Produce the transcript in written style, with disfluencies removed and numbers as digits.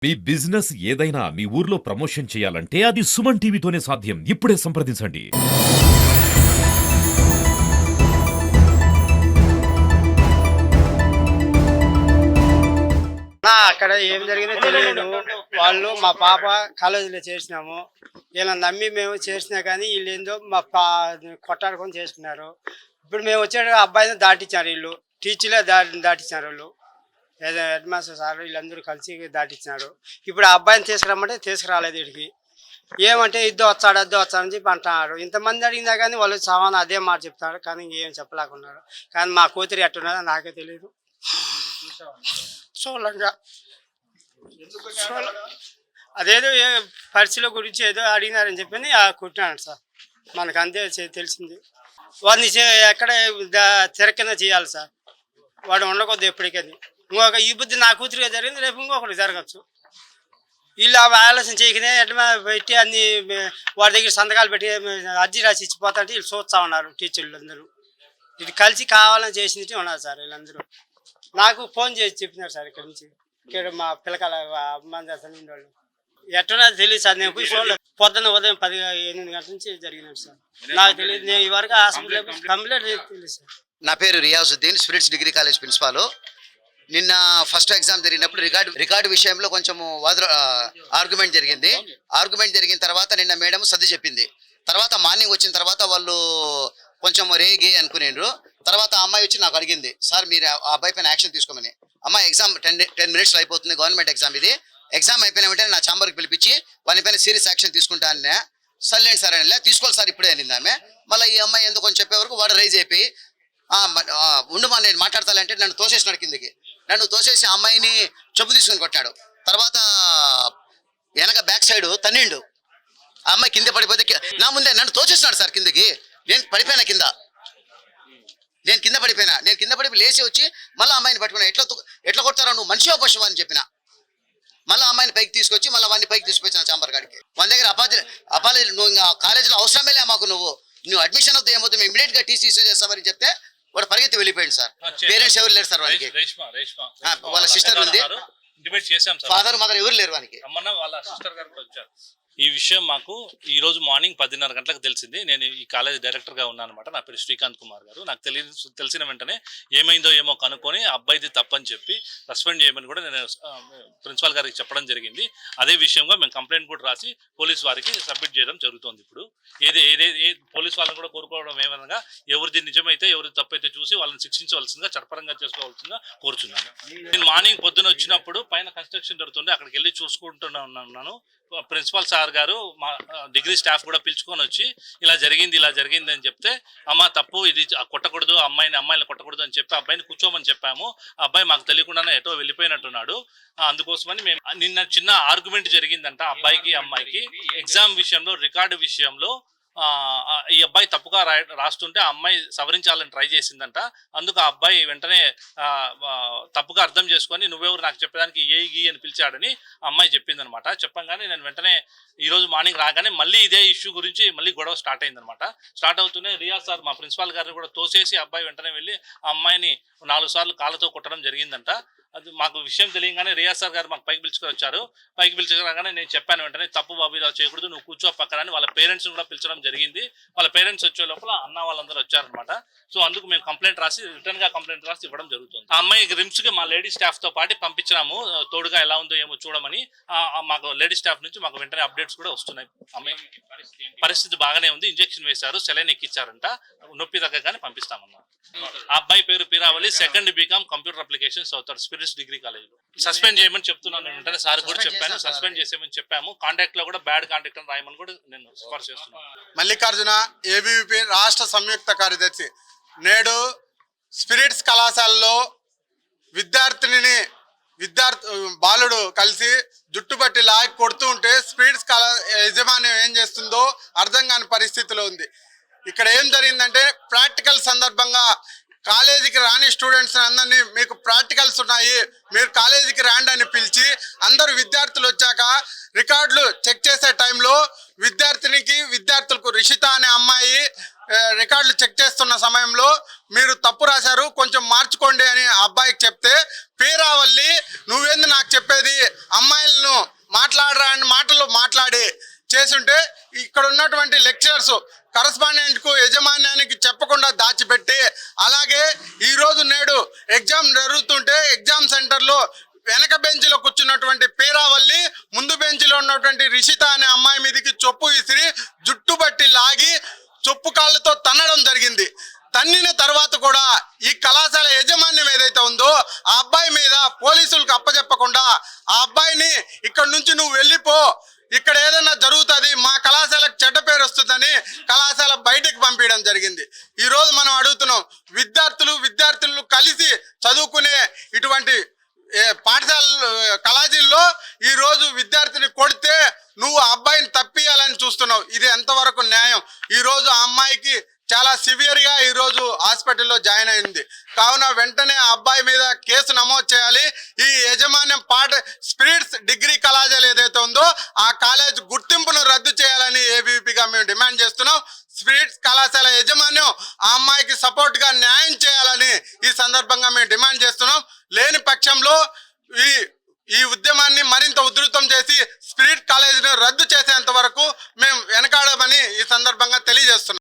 మీ business ఏదైనా మీ ఊర్లో promotion చేయాలంటే అది సుమన్ టీవీతోనే సాధ్యం. ఇప్పుడే సంప్రదించండి. అక్కడ ఏం జరిగిందో తెలియదు. వాళ్ళు మా పాప కాలేజీలో చేర్చినాము. వీళ్ళని నమ్మి మేము చేర్చినా కానీ వీళ్ళేందో కొట్టాడుకొని చేసుకున్నారు. ఇప్పుడు మేము వచ్చే అబ్బాయిని దాటించారు వీళ్ళు. టీచర్లే దాటించారు వాళ్ళు. ఏదో హెడ్ మాస్టర్ సార్ వీళ్ళందరూ కలిసి దాటించినారు. ఇప్పుడు ఆ అబ్బాయిని తీసుకురమ్మంటే తీసుకురాలేదు వీడికి. ఏమంటే ఇద్దో వచ్చాడని చెప్పి అంటున్నారు. ఇంతమంది అడిగినా కానీ వాళ్ళు సమానం అదే మాట చెప్తారు, కానీ ఏం చెప్పలేకున్నారు. కానీ మా కూతురు ఎట్టున్నదో నాకే తెలియదు. సోలంగా అదేదో పరిస్థితుల గురించి ఏదో అడిగినారని చెప్పి కుట్టినాడు సార్. మనకు అంతే తెలిసింది. వాడిని ఎక్కడ తిరగకింద చేయాలి సార్. వాడు ఉండకూడదు ఎప్పటికది. ఇంకొక ఈ బుద్ధి నా కూతురుగా జరిగింది, రేపు ఇంకొకటి జరగచ్చు. వీళ్ళు ఆలోచన చేయకనే ఎట్లా పెట్టి అన్ని వాడి దగ్గర సంతకాలు పెట్టి అర్జీ రాసి ఇచ్చిపోతాంటే వీళ్ళు చూస్తూ ఉన్నారు టీచర్లు అందరూ. ఇది కలిసి కావాలని చేసింది ఉన్నారు సార్ వీళ్ళందరూ. నాకు ఫోన్ చేసి చెప్పినారు సార్ ఇక్కడ నుంచి. ఇక్కడ మా పిల్లకాయల అమ్మాయి వాళ్ళు ఎట్టున్నది తెలియదు సార్. నేను చూడలేదు. పొద్దున్న ఉదయం 8 గంటల నుంచి జరిగినాడు సార్. నాకు తెలియదు. నేను ఈ వరకు హాస్పిటల్ కంప్లీట్ తెలియదు సార్. నా పేరు Riyazuddin, Spirits degree college principal. నిన్న ఫస్ట్ ఎగ్జామ్ జరిగినప్పుడు రికార్డు విషయంలో కొంచెం ఆర్గ్యుమెంట్ జరిగింది. ఆర్గ్యుమెంట్ జరిగిన తర్వాత నిన్న మేడం సర్ది చెప్పింది. తర్వాత మార్నింగ్ వచ్చిన తర్వాత వాళ్ళు కొంచెం రేగే అనుకునేండ్రు. తర్వాత ఆ అమ్మాయి వచ్చి నాకు అడిగింది, సార్ మీరు ఆ అబ్బాయి పైన యాక్షన్ తీసుకోమని. అమ్మాయి ఎగ్జామ్ 10 మినిట్స్లో అయిపోతుంది, గవర్నమెంట్ ఎగ్జామ్ ఇది. ఎగ్జామ్ అయిపోయిన వెంటనే నా ఛాంబర్కి పిలిపించి వాని పైన సీరియస్ యాక్షన్ తీసుకుంటా అన్నా. సర్లేండి సార్ అని తీసుకోవాలి సార్ ఇప్పుడే అనింది ఆమె. మళ్ళీ ఈ అమ్మాయి ఎందుకు అని చెప్పే వరకు వాడు రైజ్ అయిపోయి ఉండమా నేను మాట్లాడతానంటే నన్ను తోసేసినాడు కిందకి. నన్ను తోసేసి ఆ అమ్మాయిని చెప్పు తీసుకొని కొట్టాడు. తర్వాత వెనక బ్యాక్ సైడ్ తన్నిండు. ఆ అమ్మాయి కింద పడిపోతే నా ముందే నన్ను తోసేసినాడు సార్ కిందకి. నేను పడిపోయినా కింద. నేను కింద పడిపోయి లేచి వచ్చి మళ్ళీ అమ్మాయిని పట్టుకున్నా. ఎట్లా కొడతారా నువ్వు మనిషి పశువు అని చెప్పిన. మళ్ళీ అమ్మాయిని పైకి తీసుకొచ్చి మళ్ళీ వాడిని పైకి తీసుకొచ్చిన చాంబర్ కాడికి. వాళ్ళ దగ్గర అపాలి నువ్వు ఇంకా కాలేజీలో అవసరమే లే మాకు, నువ్వు అడ్మిషన్ అవుతా ఏమవుతుంది ఇమీడియట్ గా టీసీ ఇష్యూ చేస్తామని చెప్తే వాడు పరిగెత్తి వెళ్ళిపోయింది సార్. పేరెంట్స్ ఎవరు లేరు సార్ వానికి. వాళ్ళ సిస్టర్ ఉంది, ఫాదర్ మదర్ ఎవరు లేరు వానికి. ఈ విషయం మాకు ఈ రోజు మార్నింగ్ 10:30 గంటలకు తెలిసింది. నేను ఈ కాలేజ్ డైరెక్టర్గా ఉన్నాను అనమాట. నా పేరు శ్రీకాంత్ కుమార్ గారు. నాకు తెలిసిన వెంటనే ఏమైందో ఏమో కనుక్కొని అబ్బాయిది తప్పని చెప్పి సస్పెండ్ చేయమని కూడా నేను ప్రిన్సిపాల్ గారికి చెప్పడం జరిగింది. అదే విషయంగా మేము కంప్లైంట్ కూడా రాసి పోలీస్ వారికి సబ్మిట్ చేయడం జరుగుతుంది. ఇప్పుడు పోలీస్ వాళ్ళని కూడా కోరుకోవడం ఏమనగా ఎవరిది నిజమైతే ఎవరిది తప్పైతే చూసి వాళ్ళని శిక్షించవలసిందిగా చట్టపరంగా చేసుకోవాల్సిందిగా కోరుచున్నాను. నేను మార్నింగ్ పొద్దున వచ్చినప్పుడు పైన కన్స్ట్రక్షన్ జరుగుతుండే అక్కడికి వెళ్ళి చూసుకుంటూనే ఉన్నాను. ప్రిన్సిపాల్ సార్ గారు మా డిగ్రీ స్టాఫ్ కూడా పిలుచుకొని వచ్చి ఇలా జరిగింది అని చెప్తే, అమ్మ తప్పు, ఇది కొట్టకూడదు, అమ్మాయిని కొట్టకూడదు అని చెప్పి అబ్బాయిని కూర్చోమని చెప్పాము. ఆ అబ్బాయి మాకు తెలియకుండానే ఎటో వెళ్ళిపోయినట్టున్నాడు. అందుకోసమని మేము నిన్న చిన్న ఆర్గ్యుమెంట్ జరిగిందంట అబ్బాయికి అమ్మాయికి ఎగ్జామ్ విషయంలో, రికార్డు విషయంలో. ఈ అబ్బాయి తప్పుగా రాస్తుంటే ఆ అమ్మాయి సవరించాలని ట్రై చేసిందంట. అందుకు ఆ అబ్బాయి వెంటనే తప్పుగా అర్థం చేసుకొని నువ్వెవరు నాకు చెప్పడానికి ఏ అని పిలిచాడని అమ్మాయి చెప్పిందనమాట. చెప్పంగానే నేను వెంటనే ఈరోజు మార్నింగ్ రాగానే మళ్ళీ ఇదే ఇష్యూ గురించి మళ్ళీ గొడవ స్టార్ట్ అయిందనమాట. స్టార్ట్ అవుతూనే రియాజ్ సార్ మా ప్రిన్సిపాల్ గారిని కూడా తోసేసి అబ్బాయి వెంటనే వెళ్ళి ఆ అమ్మాయిని 4 సార్లు కాళ్ళతో కొట్టడం జరిగిందంట. అది మాకు విషయం తెలియగానే రియాజ్ సార్ గారు మాకు పైకి పిలుచుకొని వచ్చారు. పైకి పిలిచగానే నేను చెప్పాను వెంటనే, తప్పు బాబు ఇలా చేయకూడదు, నువ్వు కూర్చో పక్కన అని వాళ్ళ పేరెంట్స్ని కూడా పిలిచడం జరిగింది. వాళ్ళ పేరెంట్స్ వచ్చే లోపల అన్న వాళ్ళందరూ వచ్చారనమాట. సో అందుకు మేము కంప్లైంట్ రాసి రిటర్న్ గా కంప్లైంట్ రాసి ఇవ్వడం జరుగుతుంది. ఆ అమ్మాయి రిమ్స్కి మా లేడీ స్టాఫ్ తో పాటు పంపించినాము, తోడుగా ఎలా ఉందో ఏమో చూడమని. మాకు లేడీ స్టాఫ్ నుంచి మాకు వెంటనే అప్డేట్స్ కూడా వస్తున్నాయి. అమ్మాయి పరిస్థితి బాగానే ఉంది, ఇంజెక్షన్ వేశారు, సెలైన్ ఎక్కించారంట, నొప్పి తగ్గగానే పంపిస్తామన్నారు. ఆ అబ్బాయి పేరు పిరావలి, సెకండ్ బీకామ్ కంప్యూటర్ అప్లికేషన్స్ అవుతాడు స్పిరిట్స్ డిగ్రీ కాలేజ్. సస్పెండ్ చేయమని చెప్తున్నాను వెంటనే సార్ కూడా చెప్పాను, సస్పెండ్ చేసేమని చెప్పాము. కాంటాక్ట్ లో కూడా బ్యాడ్ కాంటాక్ట్ అని రాయమని కూడా నేను సిఫార్సు చేస్తున్నాను. మల్లికార్జున ఏబీవీపీ రాష్ట్ర సంయుక్త కార్యదర్శి. నేడు స్పిరిట్స్ కళాశాలలో బాలుడు కలిసి జుట్టుబట్టి లాగి కొడుతూ ఉంటే స్పిరిట్స్ యజమాని ఏం చేస్తుందో అర్థం కాని పరిస్థితిలో ఉంది. ఇక్కడ ఏం జరిగిందంటే ప్రాక్టికల్ సందర్భంగా కాలేజీకి రాని స్టూడెంట్స్ అందరినీ మీకు ప్రాక్టికల్స్ ఉన్నాయి, మీరు కాలేజీకి రాండి అని పిలిచి అందరూ విద్యార్థులు వచ్చాక రికార్డులు చెక్ చేసే టైంలో విద్యార్థులకు రిషిత అనే అమ్మాయి రికార్డులు చెక్ చేస్తున్న సమయంలో మీరు తప్పు రాశారు, కొంచెం మార్చుకోండి అని ఆ అబ్బాయికి చెప్తే, పేరావల్లి నువ్వేంది నాకు చెప్పేది, అమ్మాయిలను మాట్లాడరా అని మాటలు మాట్లాడి చేసుంటే ఇక్కడ ఉన్నటువంటి లెక్చరర్స్ కరస్పాండెంట్ కు యజమాన్యానికి చెప్పకుండా దాచిపెట్టి, అలాగే ఈ రోజు నేడు ఎగ్జామ్ జరుగుతుంటే ఎగ్జామ్ సెంటర్ లో వెనక బెంచ్లో కూర్చున్నటువంటి పేరావల్లి ముందు బెంచ్లో ఉన్నటువంటి రిషిత అనే అమ్మాయి మీదకి చొప్పు విసిరి జుట్టు బట్టి లాగి చొప్పు కాళ్ళతో తన్నడం జరిగింది. తన్నిన తర్వాత కూడా ఈ కళాశాల యాజమాన్యం ఏదైతే ఉందో ఆ అబ్బాయి మీద పోలీసులకు అప్పచెప్పకుండా ఆ అబ్బాయిని ఇక్కడ నుంచి నువ్వు వెళ్ళిపో, ఇక్కడ ఏదైనా జరుగుతుంది, మా కళాశాలకు చెడ్డ పేరు వస్తుందని కళాశాల బయటకు పంపించడం జరిగింది. ఈ రోజు మనం అడుగుతున్నాం, విద్యార్థులు కలిసి చదువుకునే ఇటువంటి పాఠశాల కళాశాలలో ఈ రోజు విద్యార్థిని కొడితే నువ్వు ఆ అబ్బాయిని తప్పియాలని చూస్తున్నావు. ఇది ఎంతవరకు న్యాయం? ఈ రోజు ఆ అమ్మాయికి చాలా సివియర్ గా ఈ రోజు హాస్పిటల్లో జాయిన్ అయింది. కావున వెంటనే ఆ అబ్బాయి మీద కేసు నమోదు చేయాలి. ఈ యాజమాన్యం స్పిరిట్స్ డిగ్రీ కళాశాల ఏదైతే ఉందో ఆ కాలేజ్ గుర్తింపును రద్దు చేయాలని ఏబీవీపీగా మేము డిమాండ్ చేస్తున్నాం. స్పిరిట్స్ కళాశాల యాజమాన్యం ఆ అమ్మాయికి సపోర్ట్ గా న్యాయం చేయాలని ఈ సందర్భంగా మేము డిమాండ్ చేస్తున్నాం. లేని పక్షంలో ఈ ఉద్యమాన్ని మరింత ఉధృతం చేసి స్పిరిట్ కాలేజీని రద్దు చేసేంత వరకు మేము వెనకాడమని ఈ సందర్భంగా తెలియజేస్తున్నాం.